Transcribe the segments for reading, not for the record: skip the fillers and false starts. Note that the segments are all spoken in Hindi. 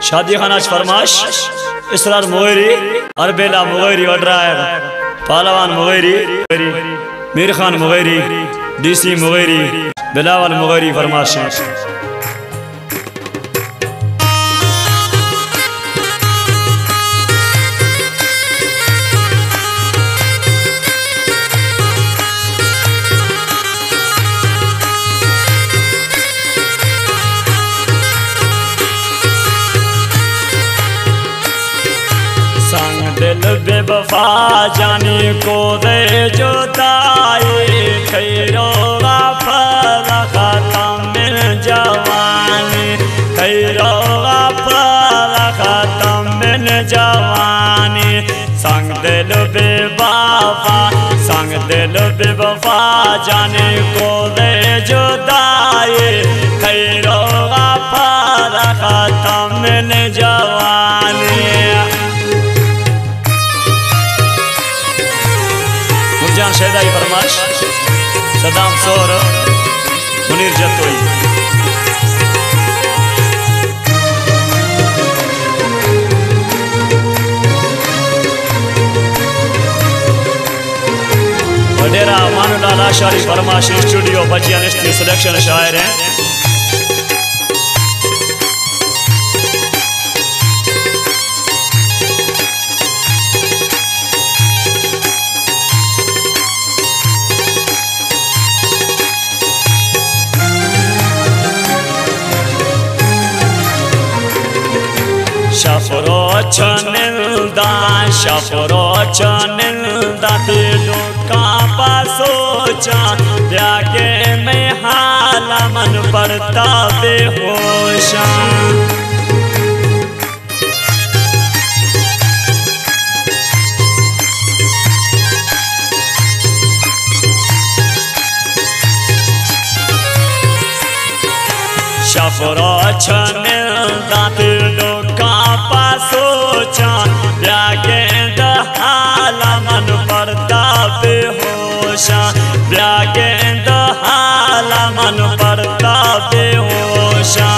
शादी खानाच फरमाश इसरार मुगैरी अरबेला मुगैरी वड्रायर पालवान मुगैरी मीर खान मुगैरी डीसी मुगैरी बिलावल मुगैरी फरमाश दिल बेवफा जाने को दे जुदाई खैरोगा फल खत्म मिल जवानी खैरोगा फल खत्म मिल जवानी संग दिल बेवफा जाने को दे जुदाई खैरोगा फल खत्म मिल जवानी जान शेदाई फरमाश सदाम सोर मुनीर जतोई वडेरा मानुलाल आशारी फरमाश स्टूडियो बचिया निश्चित सिलेक्शन शायर हैं शफरो चनिल्दा दिलो का पासोचा त्यागे में हाला मन पड़ता बेहोशा शफरो चनिल्दा दिलो का पासोचा त्यागे हाला मन पड़ता बेहोशा त्यागे हाला मन पड़ता बेहोशा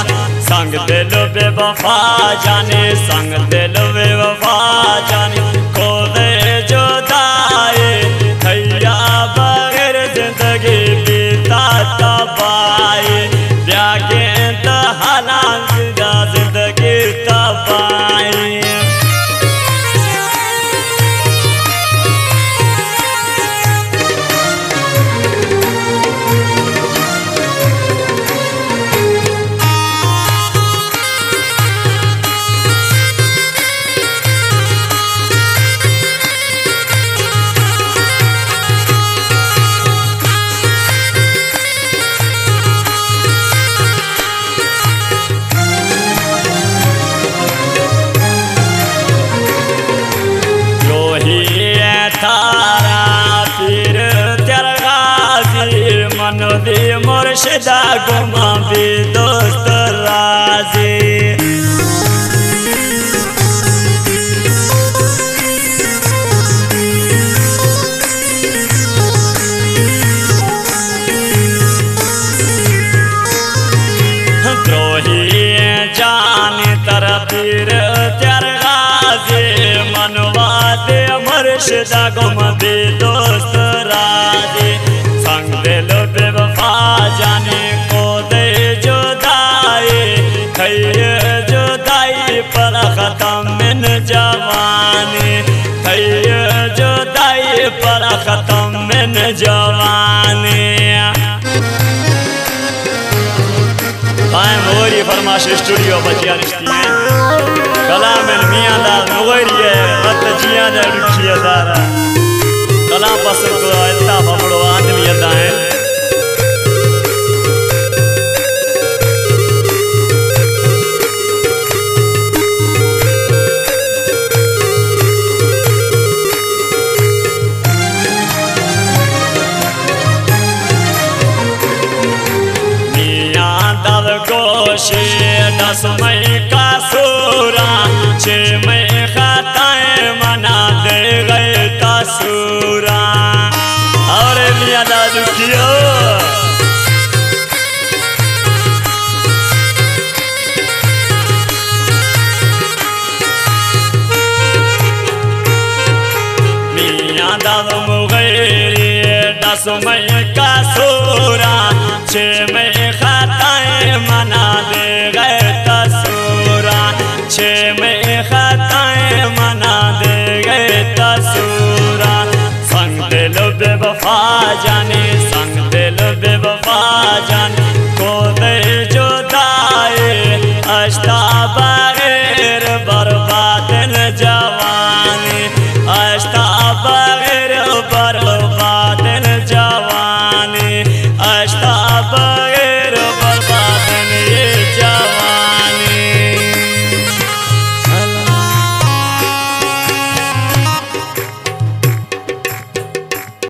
संग दिल बेवफा जाने संग दिल बेवफा जाने को दे जुदाई खैया बगैर जिंदगी बीता तबाही त्यागे हाला जिंदगी तबाही मनोदी मुर्शिदा गुमा भी दोस्त राजी द्रोही जान तरफीर त्यार गाजी मनवादे मुर्शिदा गुमा भी दोस्त राजी संग दिल बेवफा जाने को दे जुदाई खैर जुदाई पर खत्म मिन जवानी खैर जुदाई पर खत्म मिन जवानी मोरी फरमाश स्टूडियो बचिया रिश्ती है कलाम मियां दा मुगैरी है रत जिया दा रुखिया दारा कलाम पसंद को इतना बड़ो आदमी अदा है दस मई का सूरा 6 मई खताएं मना दे गए तसूरा और मियां दादू कियो दाव मुगैरी 10 में कसूरा 6 में खताएं मना दे गए तसूरा 6 में खताएं मना दे गए तसूरा संग दिल बेवफा जाने संग